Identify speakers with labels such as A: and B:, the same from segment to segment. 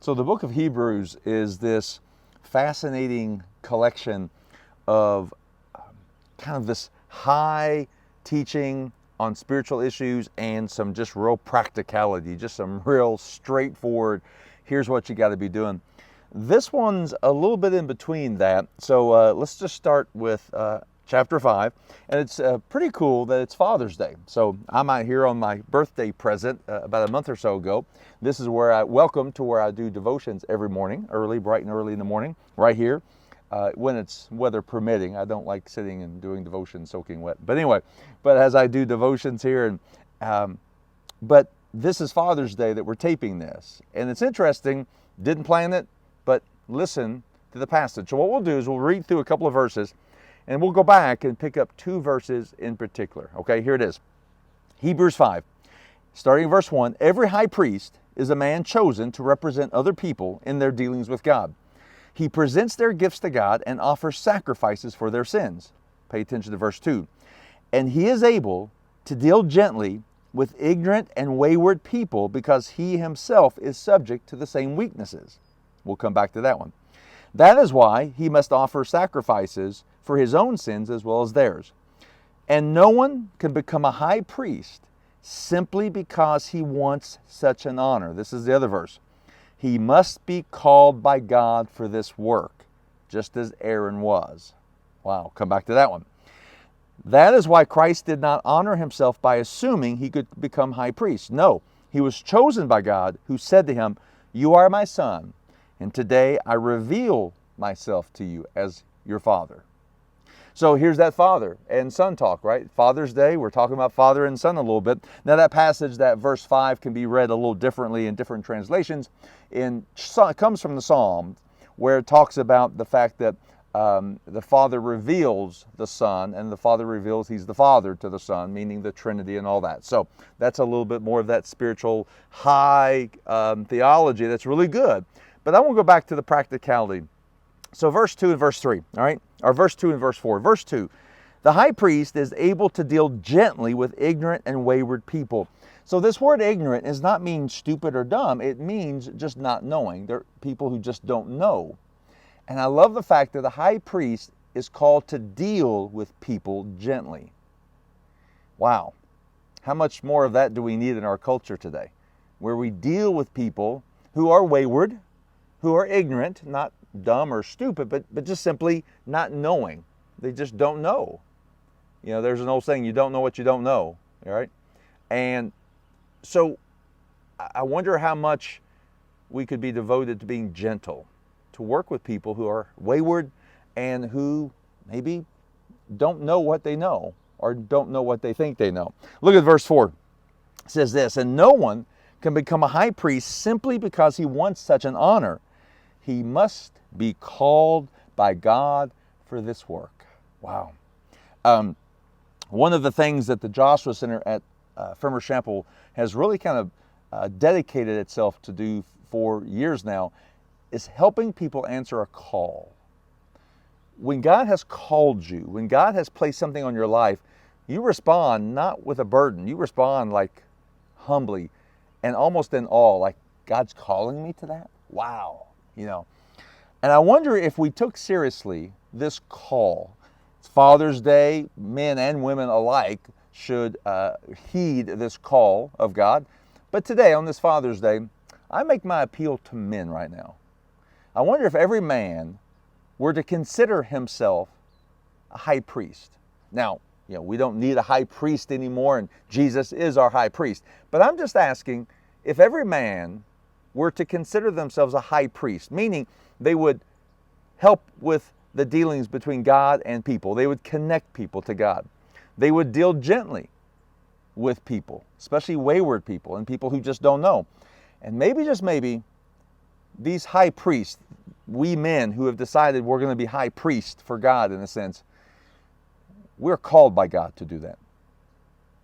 A: So the book of Hebrews is this fascinating collection of kind of this high teaching on spiritual issues and some just real practicality, just some real straightforward, here's what you got to be doing. This one's a little bit in between that. So let's just start with chapter 5. And it's pretty cool that it's Father's Day. So I'm out here on my birthday present about a month or so ago. This is where where I do devotions every morning, bright and early in the morning, right here. When it's weather permitting. I don't like sitting and doing devotions soaking wet. But anyway, as I do devotions here, but this is Father's Day that we're taping this. And it's interesting, didn't plan it, but listen to the passage. So what we'll do is we'll read through a couple of verses, and we'll go back and pick up two verses in particular. Okay, here it is. Hebrews 5, starting in verse 1. Every high priest is a man chosen to represent other people in their dealings with God. He presents their gifts to God and offers sacrifices for their sins. Pay attention to verse 2. And he is able to deal gently with ignorant and wayward people because he himself is subject to the same weaknesses. We'll come back to that one. That is why he must offer sacrifices for his own sins as well as theirs. And no one can become a high priest simply because he wants such an honor. This is the other verse. He must be called by God for this work, just as Aaron was. Wow, come back to that one. That is why Christ did not honor himself by assuming he could become high priest. No, he was chosen by God, who said to him, "You are my son, and today I reveal myself to you as your father." So here's that father and son talk, right? Father's Day, we're talking about father and son a little bit. Now that passage, that verse 5, can be read a little differently in different translations. It comes from the Psalms, where it talks about the fact that the Father reveals the Son, and the Father reveals He's the Father to the Son, meaning the Trinity and all that. So that's a little bit more of that spiritual high theology that's really good. But I want to go back to the practicality. So verse 2 and verse 3, all right? Or verse 2 and verse 4. Verse 2, the high priest is able to deal gently with ignorant and wayward people. So this word ignorant does not mean stupid or dumb. It means just not knowing. They're people who just don't know. And I love the fact that the high priest is called to deal with people gently. Wow. How much more of that do we need in our culture today? Where we deal with people who are wayward, who are ignorant, not dumb or stupid, but just simply not knowing. They just don't know. You know, there's an old saying, you don't know what you don't know, all right? And so I wonder how much we could be devoted to being gentle, to work with people who are wayward and who maybe don't know what they know or don't know what they think they know. Look at verse 4. It says this, and no one can become a high priest simply because he wants such an honor. He must be called by God for this work. Wow. One of the things that the Joshua Center at Firmer Chapel has really kind of dedicated itself to do for years now is helping people answer a call. When God has called you, when God has placed something on your life, you respond not with a burden. You respond like humbly and almost in awe, like, God's calling me to that? Wow. You know, and I wonder if we took seriously this call. It's Father's Day, men and women alike should heed this call of God. But today, on this Father's Day, I make my appeal to men right now. I wonder if every man were to consider himself a high priest. Now, you know, we don't need a high priest anymore, and Jesus is our high priest. But I'm just asking if every man were to consider themselves a high priest, meaning they would help with the dealings between God and people. They would connect people to God. They would deal gently with people, especially wayward people and people who just don't know. And maybe, just maybe, these high priests, we men who have decided we're going to be high priests for God in a sense, we're called by God to do that.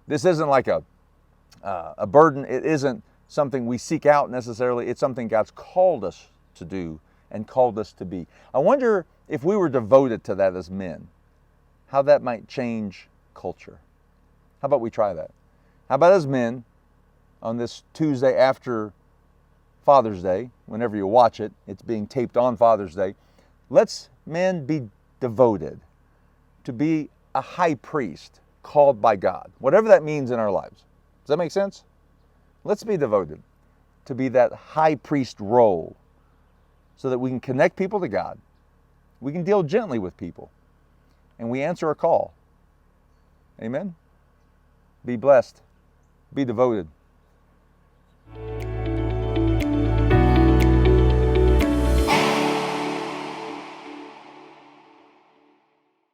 A: This isn't like a burden. It isn't something we seek out necessarily. It's something God's called us to do and called us to be. I wonder if we were devoted to that as men, how that might change culture. How about we try that? How about as men on this Tuesday after Father's Day, whenever you watch it, it's being taped on Father's Day. Let's, men, be devoted to be a high priest called by God, whatever that means in our lives. Does that make sense? Let's be devoted to be that high priest role so that we can connect people to God. We can deal gently with people, and we answer a call. Amen? Be blessed. Be devoted.